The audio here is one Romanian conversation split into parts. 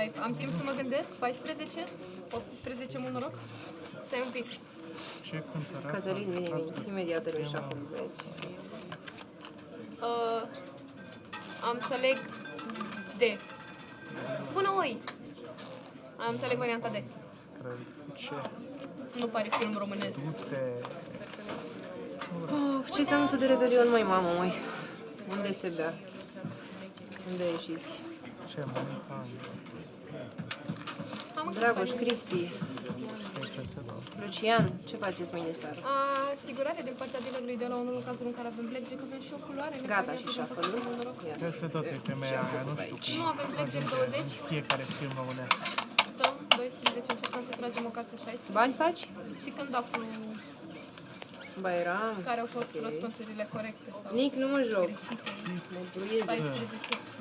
live. Am timp să mă gândesc? 14? 18, mult noroc? Stai un pic. Ce cântăreață? Cătălin, vine imediat trebuie șapul, băieți. Am să leg D. Bună, oi! Am să leg varianta D. Cred. Ce? Nu pare film românesc. Du-te. Of, ce se anunță de Revelion, măi, mamă, măi? Unde se bea? Unde ieșiți? Ce mănâncă? Dragoș, Cristi, Lucian, ce faceți mâine seară? Asigurare din partea dealerului de la unul în cazul în care avem blackjack, avem și o culoare. Gata și șafălul? Peste tot e femeia aia, nu știu cum. Nu avem blackjack 20. Fiecare film românesc. Stăm 12, încercăm să tragem o carte 16. Bani faci? Și când aflu Bairam. care au fost răspunsurile corecte sau Nic, nu mă joc. greșite. Mă bruiez. 14.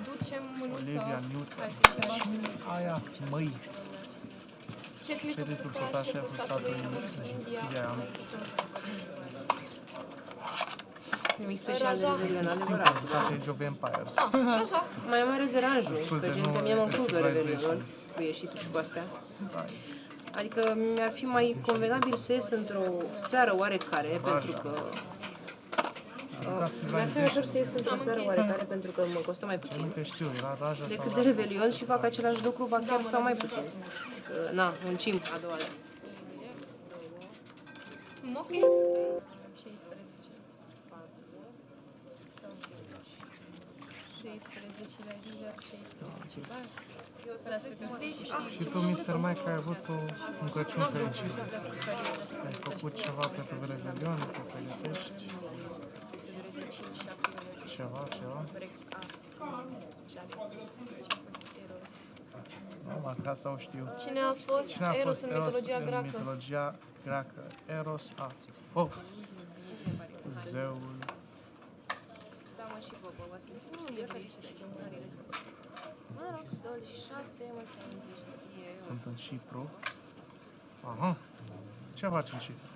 Ducem mânuța. Olivia Newton. Aia, măi. Ce clipul Creditul cu total șeful șeful statului statului din India. Nimic special de Revelion, adevărat. Toate Age of Empires. Așa. Mai mare deranjul, Scuze, pe gen nu, că mie mă încurcă Revelion, Civilizations. cu ieșitul și cu astea. Adică mi-ar fi mai convenabil să ies într-o seară oarecare, pentru că... Mi-ar fi mai ușor să ies într-o seară oarecare, pentru că mă costă mai puțin. Nu știu, era Raja Decât sau de Revelion și fac același lucru, ba chiar stau mai puțin. Că, na, muncim a doua zi. Ok. 16 la Liger, 16 Și tu, Mr. Mike, ai avut un Crăciun fericit. Ai făcut ceva pentru Revelion, te pregătești? Ceva? Nu, ca sau știu. Cine a fost Eros în mitologia în greacă? mitologia greacă? Eros, zeul. Da, mă, și vouă, vă spun mă rog, 27, mulți ani de știție. Sunt în Cipru. Aha. Ce faci în Cipru?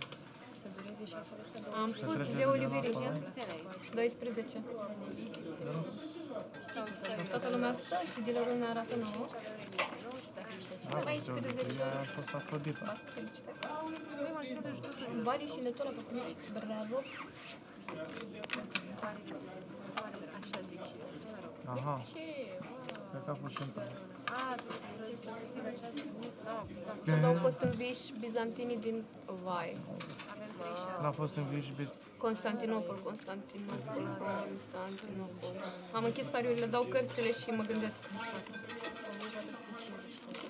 Am spus zeul iubirii. 12. Toată lumea stă și dealerul ne arată nouă. 14. A fost Afrodita. Asta felicitări. Bali și Netola pe cum zici. Bravo. Așa zic și eu. Aha. Cred că a fost și într-o. Când au fost înviși bizantinii din Vai. N-a fost înviși Constantinopol. Am închis pariurile, dau cărțile și mă gândesc.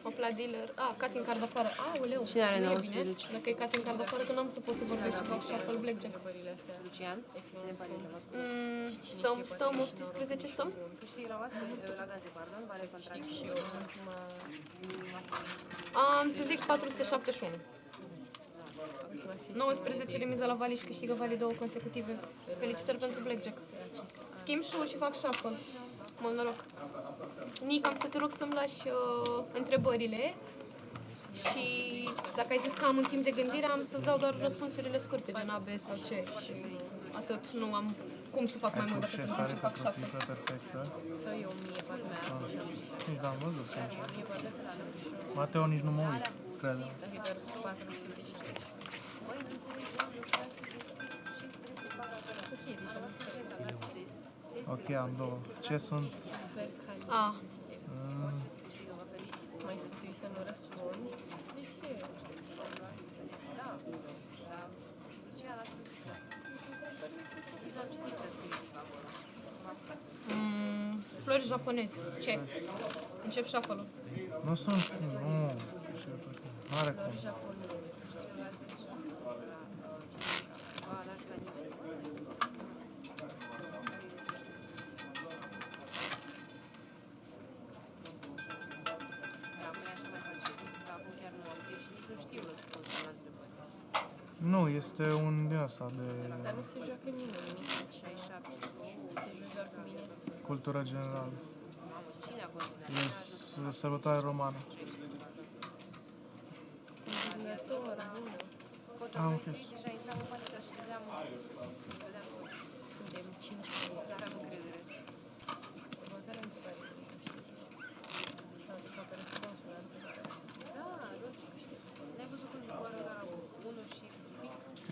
Opla dealer. Catin card afară. Aoleu. Cine are nu e 19? bine. Dacă e Catin card afară, că n-am să pot să vorbesc și fac shuffle blackjack. Lucian? Stăm 18, stăm? Câștig la oască, la gaze, pardon, vale contract. Am să zic 471. 19 remiza la Vali și câștigă Vali 2 consecutive. Felicitări pentru blackjack. Schimb show și fac shuffle. Mult noroc. Nic, am să te rog să-mi lași întrebările și dacă ai zis că am un timp de gândire, am să-ți dau doar răspunsurile scurte din A, B sau C și atât. Nu am cum să fac mai mult decât ce în sare ce cu fac shuffle. profilă perfectă. Sau eu 1000 pe mea. Nici n-am văzut. Mateo nici nu mă uit, cred. Doar 400. Ok, deci am Ok, am două. Ce sunt? A. mai susțin să nu răspund. De ce? Flori japoneze. Ce? Încep shuffle-ul. Nu sunt, nu. Nu are cum. Nu, este un din asta de Dar nu se joacă nimeni nimic. 67. Se joc doar cu mine. cultură generală. E sărbătoare romană. Indignator, bună. Am închis. Suntem 5 minute. Dar am încredere. Următoarea întrebare. Sau de fapt răspunsul.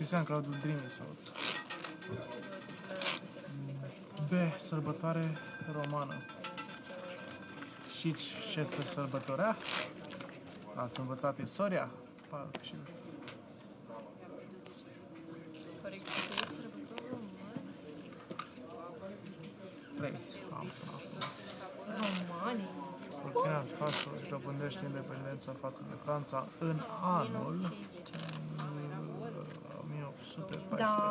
Cristian Claudiu Drimisov. B. Sărbătoare romană. Știți ce se sărbătorea? Ați învățat istoria? Parcă și... Corect, ce e sărbătorul roman? 3. Am până acum. Romanii? Burkina Faso își dobândește independența față de Franța în anul 1814. Da.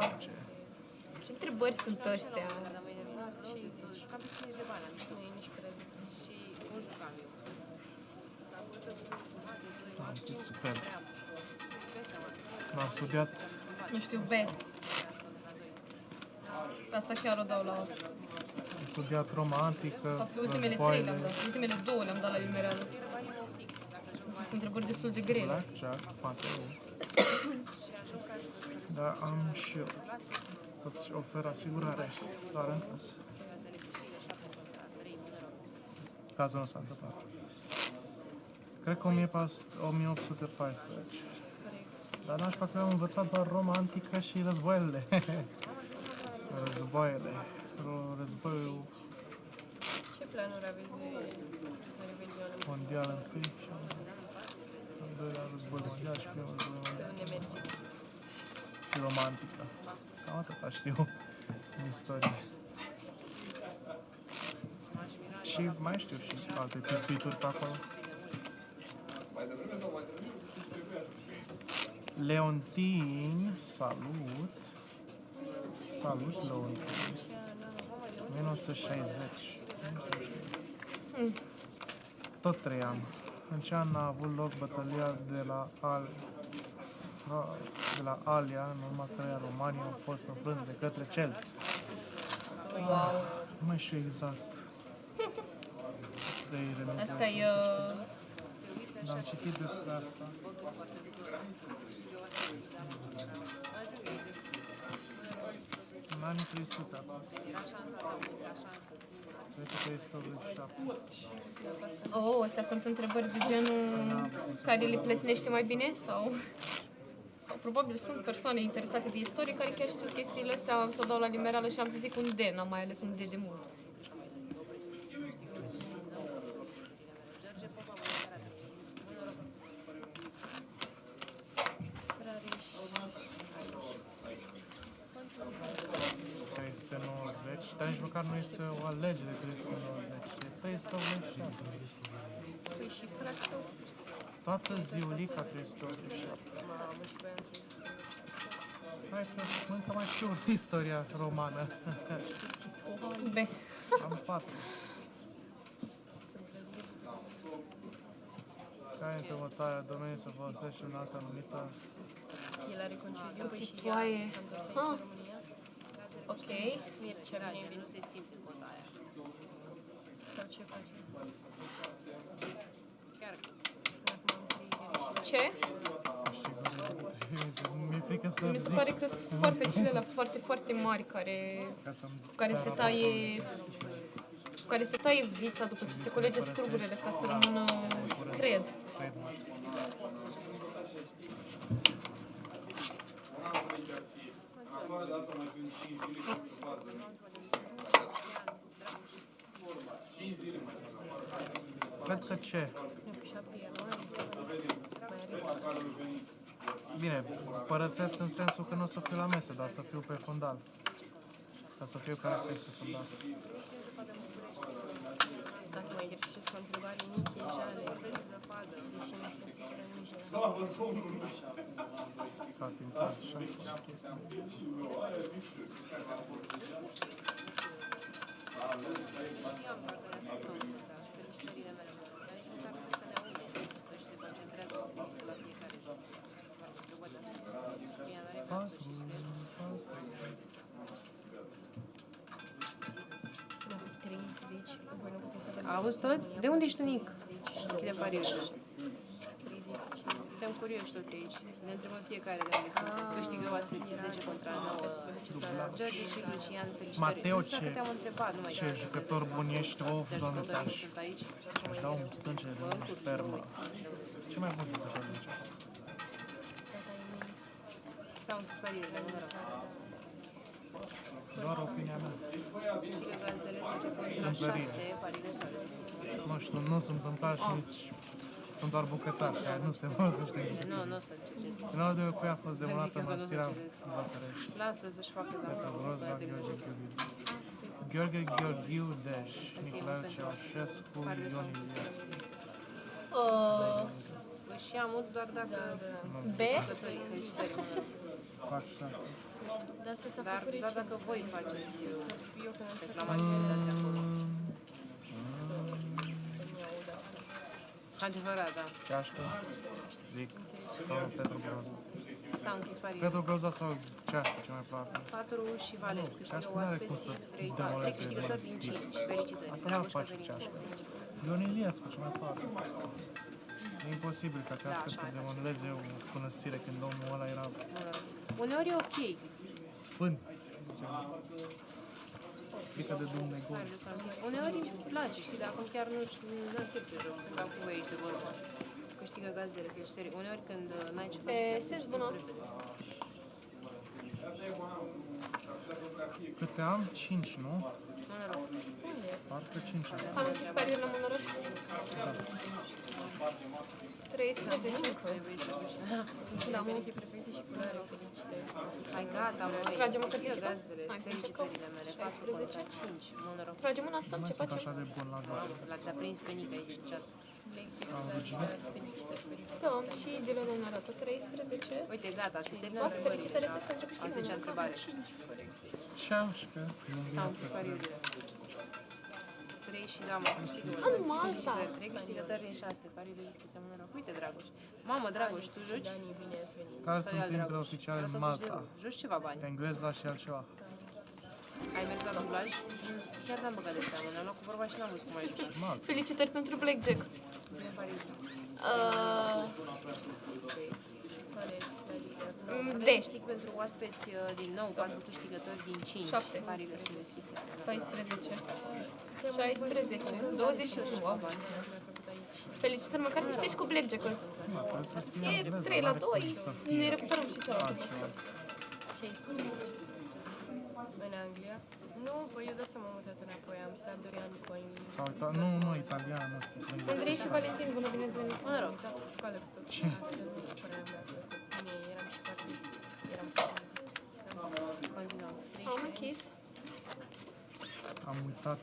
Ce întrebări sunt astea? Dar mai nervos și jucam pe 50 de bani, am zis, nu e nici prea... Și cum jucam eu? Am zis super. M-am studiat Nu știu, B. Asta chiar o dau la... Am studiat Roma antică, Sau pe ultimele 3 le-am dat. Ultimele 2 le-am dat la limereală. Sunt întrebări destul de grele. Blackjack, Mateu. Dar am și eu să-ți ofer asigurare doar în caz. Cazul nu s-a întâmplat. Cred că 1814. Dar n-aș că am învățat doar Roma antică și războaiele. Războaiele. Războiul Ce planuri aveți de Revelion? mondial întâi și al doilea război mondial și primul război mondial. Unde mergeți? Și romantică. Cam atâta știu în istorie. Și mai știu și alte tipituri pe acolo. Leontin, salut. Salut, Leontin. 1960. Tot 3 ani. În ce an a avut loc bătălia de la Alia, în urma căreia romanii au fost înfrânți de către celți? Wow. Nu mai știu exact. Asta e... Dar am citit despre asta. În anii 300 a fost. Cred că 387. Oh, astea sunt întrebări de genul care le plesnește mai bine? Sau probabil sunt persoane interesate de istorie care chiar știu chestiile astea, am să o dau la limereală și am să zic un D, n-am mai ales un D de mult. Dar nici măcar nu este o alegere de 390, e 387. Păi și fractul? Toată ziulica 387. Mamă, și pe anțe. Hai că încă mai știu istoria romană. B. Am 4. Care între următoarea domeniu să folosește un alt anumită? El are concediu. Cuțitoaie. S-a întors aici în România. Ok. Mircea Da, vine gen, nu se simte în bătaia. sau ce face? Chiar Acum am trei. Ce? Mi-e frică să Mi se pare că sunt forfecele la foarte, foarte mari care se taie vița după ce se colege strugurile ca să rămână, cred. Cred că ce? Bine, părăsesc în sensul că nu o să fiu la mese, dar să fiu pe fundal. Ca să fiu caracteristic fundal. Asta mai greșesc o întrebare nici jale. Deși nu sunt sigură nici Ca timp, așa, chestii. știam parcă le ascultăm, dar felicitările mele. Dar sunt parcă că ne aude și se concentrează și trimite la fiecare joc. Întrebările astea. Bine, dar e ca să și Da, 30. Voi nu puteți să vă Auzi tot? De unde ești tu, Nic? Închide pariul. 30. suntem curioși toți aici. Ne întrebăm fiecare de unde sunt. Câștigă oaspeții 10 contra 9. George și Lucian, felicitări. Mateo, Nu știu dacă te-am întrebat, nu mai ce jucător bun ești, of, doamne, te-aș sunt aici. dau un stângere de spermă. Ce mai bun jucător ești? S-au închis pariurile, mă rog. Doar opinia mea. Câștigă gazdele 10 puncte la Întâlnire. 6, pariurile s-au deschis, mă rog. Nu știu, nu sunt tântași nici... Sunt doar bucătari, care nu se folosește în Nu, nu o să citesc. Finalul de cu ea a fost demolată Zic eu că nu mănăstirea se citesc. Bătărești. Lasă să-și facă Petre dacă Broza, băiatele Gheorghe joc. Chiubiu. Gheorghe Gheorghiu Deș, Nicolae Ceaușescu, Pariurile s-au Ion închis. Iliescu. Își ia mult doar dacă... B? Felicitări, mă rog. Fac șapte. De asta s-a Dar făcut doar rece. dacă voi faceți Eu când am reclamație, dați acolo. Adevărat, da. Ceașcă, zic, sau Petru Broza. S-au închis pariurile. Petru Broza sau Ceașcă, ce mai place. 4 și valet, Nu, câștigă Ceașcă n-are cum oaspeții, să 3 demoleze câștigători din din 5. Felicitări. Asta Dragoș n-ar face Cătălin. Ceașcă. Ion Iliescu, ce mai place. E imposibil ca Ceașcă așa să mai demoleze o mănăstire când omul ăla era Uneori e ok. sfânt. Frică de Dumnezeu. Pariurile s-au închis. Uneori îmi place, știi, dar acum chiar nu știu, nu am chef să joc. Stau cu voi aici de vorbă. Câștigă gazdele, felicitări. Uneori când n-ai ce face, chiar Ses câștigă bună. repede. Câte am? 5, nu? Mă noroc. Parcă 5. Am închis pariurile, mă noroc. 13. Voi voi să duci. Da, mă. Hai, gata, măi. Tragem-o Câștigă către gazdele. Hai să Felicitările mele. 4 contra 5. Mă noroc. Tragem una asta, Nu ce sunt facem? așa de bun la joc. L-ați aprins pe Nic aici în chat. Am ruginit. Stăm și dealerul ne arată 13. Uite, gata, se termină Voastră felicitări, întrebările. să pentru A câștigă. 10-a întrebare. Ceașcă. S-au închis pariurile. 3 și da, mă, câștigă. nu, mă, alta. 3 câștigători din 6. Pariurile deschise, mă noroc. Uite, Dragoș. Mamă, Dragoș, tu joci? Care Sau sunt e al limbile Dragoș? oficiale Arată în 80 de Malta? euro. Joci ceva bani. Engleza și altceva. Ai mers la dublaj? Chiar n-am băgat de seamă. Ne-am luat cu vorba și n-am văzut cum ai jucat. Malta. Felicitări pentru Blackjack. Bine, pariurile. D. Câștig pentru oaspeți din nou, 4 câștigători din 5. 7. Pariurile sunt deschise. 14. 16. 21. Wow. Felicitări, măcar câștigi cu Blackjack-ul. E 3 la 2. Ne recuperăm și cealaltă. În Anglia? Nu, păi eu de asta m-am mutat înapoi, am stat 2 ani cu ai Sau nu, italian, nu știu. Andrei și Valentin, bună, bine ați venit. Mă noroc. dat cu școală cu tot acasă, nu prea mi-a plăcut. Bine, eram și foarte... eram foarte... Continuăm. Am închis. Am uitat.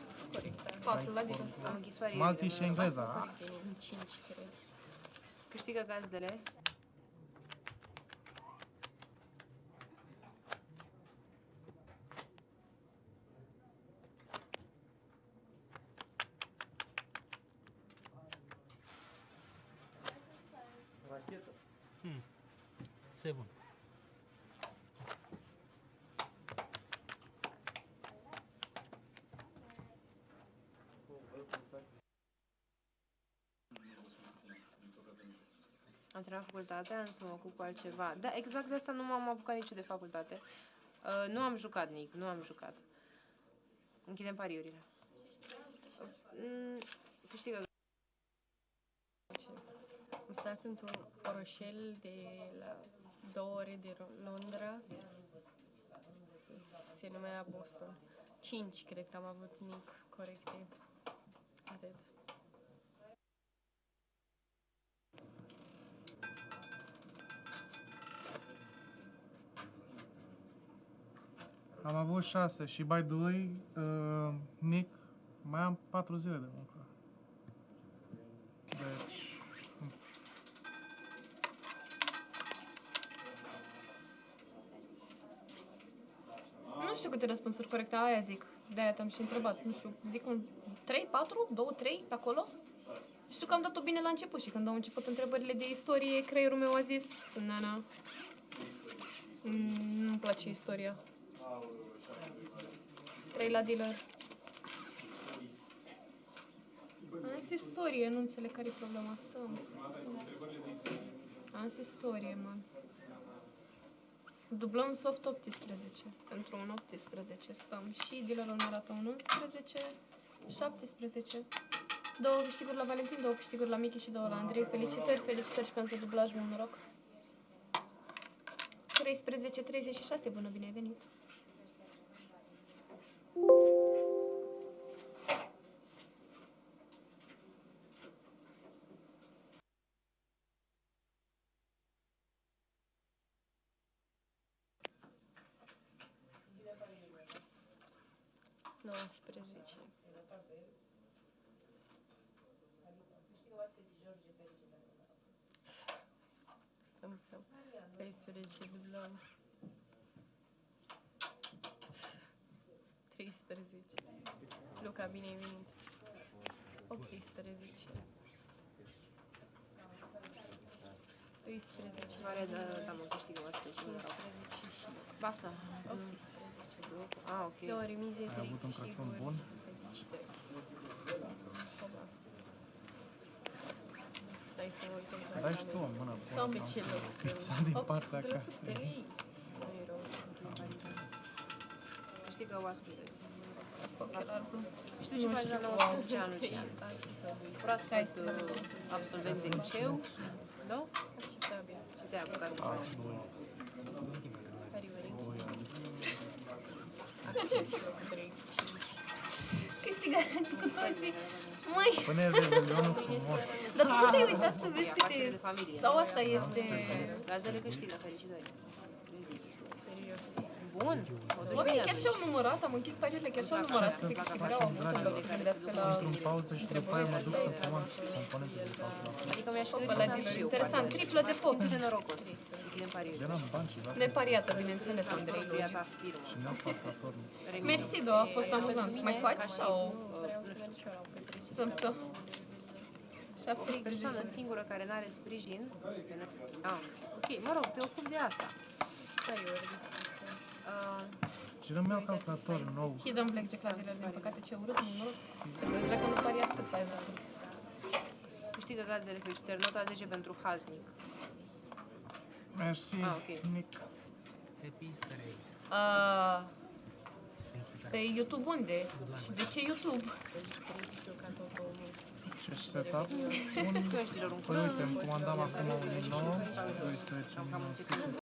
4 la Dino. Am închis pariurile. Malti și engleza. Din 5, cred. Câștigă gazdele. Seven. Am terminat facultatea, am să mă ocup cu altceva. Da, exact de asta nu m-am apucat nici de facultate. Nu am jucat, Nic, nu am jucat. Închidem pariurile. Câștigă. Am stat într-un orășel de la 2 ore de Londra. Se numea Boston. 5, cred că am avut Nic corecte. Atât. Am avut 6 și by the way, Nick, mai am 4 zile de muncă. Deci... Nu știu câte răspunsuri corecte, aia zic. De-aia te-am și întrebat. Nu știu, zic un 3, 4, 2, 3 pe acolo? Știu că am dat-o bine la început și când au început întrebările de istorie, creierul meu a zis, na, nu-mi place istoria. 3 la dealer. Am zis istorie, nu înțeleg care e problema. Stăm. Am zis istorie, man. Dublăm soft 18 pentru un 18. Stăm și dealerul ne arată un 11, 17. 2 câștiguri la Valentin, 2 câștiguri la Michi și 2 la Andrei. Felicitări, felicitări și pentru dublaj, mult noroc. 13:36, bună, bine ai venit. Stăm. 14 dublăm. 13. Luca, bine ai venit. 18. 12. Mare, da, mă câștigă oaspeți. 15 și Baftă. 18. Ah, ok. Două remize, Ai 3 avut un Crăciun câștiguri. bun? Felicitări. Opa. Stai să mă uităm Să dai și tu o mână Sau bună. pe ce loc Pizza din partea casei. 3. Nu e rău. Câștigă oaspete. Ochelar blu. Știu ce faci la 19 ani, Lucian. Proaspăt 16. absolvent de liceu. Nu? Acceptabil. Ce te-ai apucat să faci? Care veni? 2 ani. Accept 3, 5. Câștigați cu toții. Măi, Pune revelionul frumos. dar tu nu te-ai uitat să vezi E afacere de câte... familie. Sau asta este... Gazdele câștigă, felicitări. Serios. Bun. O duci Bă, bine chiar și-au numărat, am închis pariurile, chiar și-au numărat câte câștigări au avut în loc să gândească la... Intru în pauză și după aia mă duc să comand componentele de saltul la fel. Adică mi-aș fi dorit Opa, să la am dealer, și eu. interesant, partea. triplă de pop. Sunt de norocos. Închidem pariul. Eram bani și lasă. Nepariată, bineînțeles, Andrei, Propria logic. ta firmă. Și ne-au calculatorul. Mersi, do, a fost amuzant. Mai faci sau Vreau să merg și eu la o petrecere. să-mi stau? O persoană 17. singură care n-are sprijin. Ah, ok, mă rog, te ocup de asta. Care e ori deschisă? Și nu mi-au calculator nou. Hidden Blackjack la dealer, din păcate ce urât, nu noroc. Pentru că dacă nu pariați pe să aibă. Câștigă gazdele, felicitări. Nota 10 pentru Haznic. Mersi, Ah, ok. Nick. Pe YouTube unde? Și de ce YouTube? Și setup. Scriu știrilor un Păi uite, îmi comandam acum un nou. 12 Am cam înțeles.